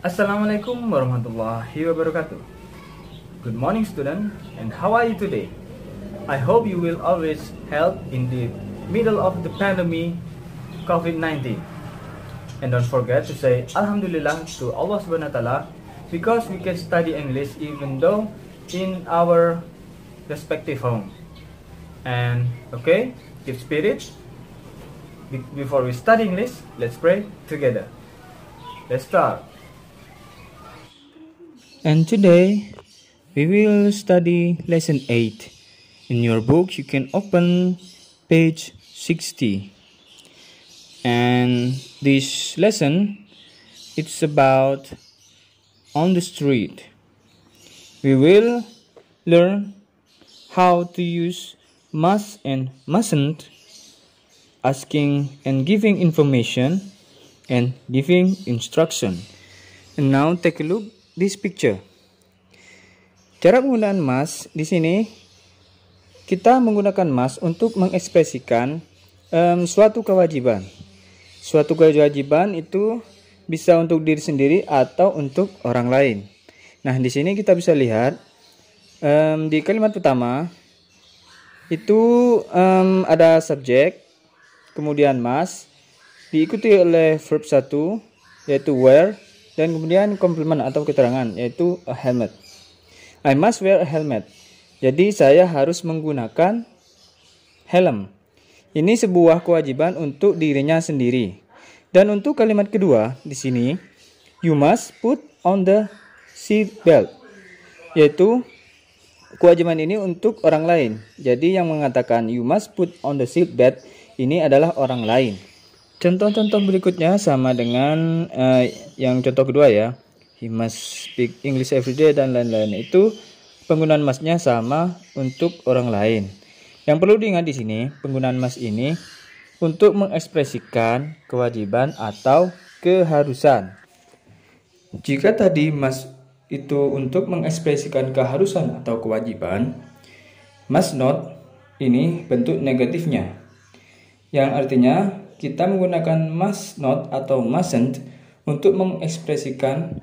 Assalamualaikum warahmatullahi wabarakatuh. Good morning student, and how are you today? I hope you will always health in the middle of the pandemic COVID-19. And don't forget to say Alhamdulillah to Allah Subhanahu wa Ta'ala because we can study English even though in our respective home. And okay, keep spirit. Before we study English, let's pray together. Let's start. And today we will study lesson 8. In your book you can open page 60. And this lesson, it's about on the street. We will learn how to use must and mustn't, asking and giving information, and giving instruction. And now take a look this picture. Cara penggunaan must di sini, kita menggunakan must untuk mengekspresikan suatu kewajiban. Suatu kewajiban itu bisa untuk diri sendiri atau untuk orang lain. Nah, di sini kita bisa lihat di kalimat pertama itu ada subjek, kemudian must, diikuti oleh verb 1 yaitu wear, dan kemudian komplement atau keterangan yaitu a helmet. I must wear a helmet. Jadi saya harus menggunakan helm. Ini sebuah kewajiban untuk dirinya sendiri. Dan untuk kalimat kedua di sini, you must put on the seat belt. Yaitu kewajiban ini untuk orang lain. Jadi yang mengatakan you must put on the seat belt ini adalah orang lain. Contoh-contoh berikutnya sama dengan yang contoh kedua ya. He must speak English every day dan lain-lain. Itu penggunaan must-nya sama untuk orang lain. Yang perlu diingat di sini, penggunaan must ini untuk mengekspresikan kewajiban atau keharusan. Jika tadi must itu untuk mengekspresikan keharusan atau kewajiban, must not ini bentuk negatifnya. Yang artinya kita menggunakan must not atau mustn't untuk mengekspresikan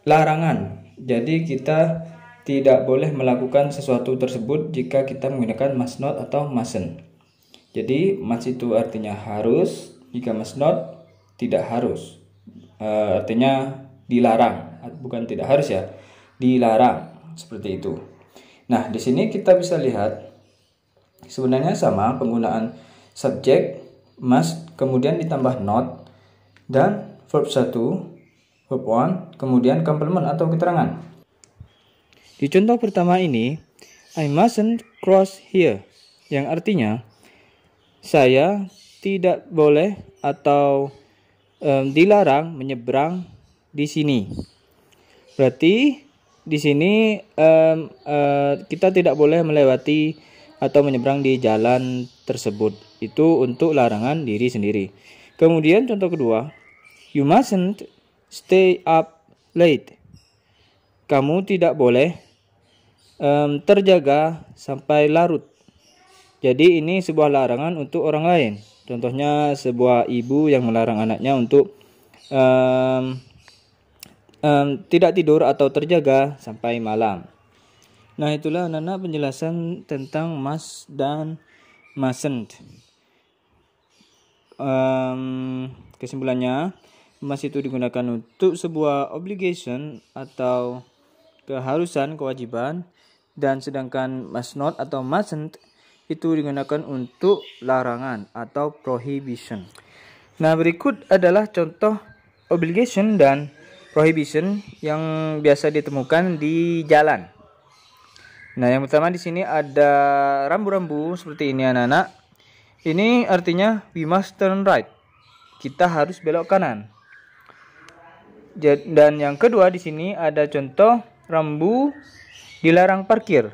larangan. Jadi kita tidak boleh melakukan sesuatu tersebut jika kita menggunakan must not atau mustn't. Jadi must itu artinya harus, jika must not tidak harus. Artinya dilarang, bukan tidak harus ya, dilarang seperti itu. Nah, di sini kita bisa lihat sebenarnya sama penggunaan subjek must kemudian ditambah not dan verb 1, verb 1, kemudian komplement atau keterangan. Di contoh pertama ini, I mustn't cross here, yang artinya saya tidak boleh atau dilarang menyeberang di sini. Berarti di sini kita tidak boleh melewati atau menyeberang di jalan tersebut. Itu untuk larangan diri sendiri. Kemudian contoh kedua, you mustn't stay up late. Kamu tidak boleh terjaga sampai larut. Jadi ini sebuah larangan untuk orang lain. Contohnya sebuah ibu yang melarang anaknya untuk tidak tidur atau terjaga sampai malam. Nah, itulah anak-anak penjelasan tentang must dan mustn't. Kesimpulannya, must itu digunakan untuk sebuah obligation atau keharusan, kewajiban, dan sedangkan must not atau mustn't itu digunakan untuk larangan atau prohibition. Nah, berikut adalah contoh obligation dan prohibition yang biasa ditemukan di jalan. Nah, yang pertama di sini ada rambu-rambu seperti ini anak-anak. Ini artinya we must turn right. Kita harus belok kanan. Dan yang kedua di sini ada contoh rambu dilarang parkir.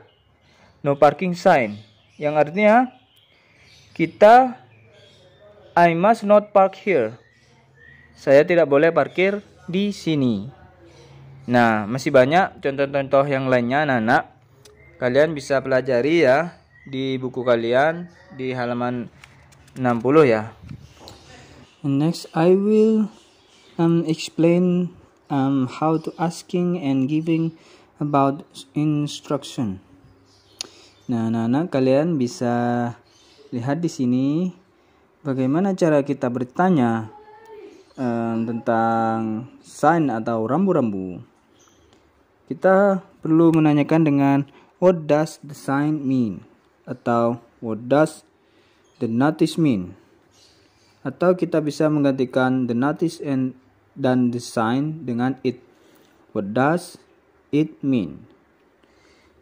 No parking sign. Yang artinya kita I must not park here. Saya tidak boleh parkir di sini. Nah, masih banyak contoh-contoh yang lainnya anak-anak. Kalian bisa pelajari ya di buku kalian di halaman 60 ya. And next I will explain how to asking and giving about instruction. Nah, anak-anak kalian bisa lihat di sini bagaimana cara kita bertanya tentang sign atau rambu-rambu. Kita perlu menanyakan dengan what does the sign mean? Atau what does the notice mean? Atau kita bisa menggantikan the notice dan the sign dengan it. What does it mean?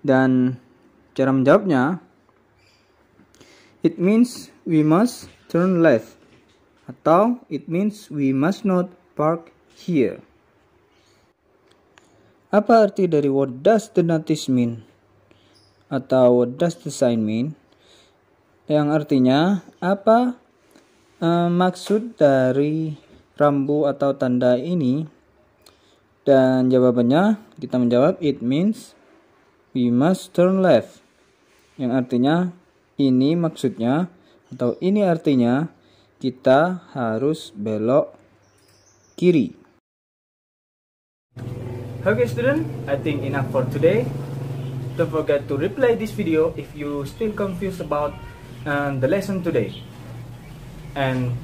Dan cara menjawabnya, it means we must turn left. Atau it means we must not park here. Apa arti dari what does the notice mean? Atau what does the sign mean? Yang artinya apa maksud dari rambu atau tanda ini? Dan jawabannya kita menjawab it means we must turn left. Yang artinya ini maksudnya atau ini artinya kita harus belok kiri. Okay student, I think enough for today. Don't forget to replay this video if you still confused about the lesson today. And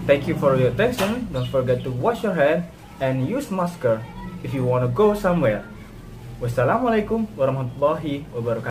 thank you for your attention. Don't forget to wash your hand and use masker if you want to go somewhere. Wassalamualaikum warahmatullahi wabarakatuh.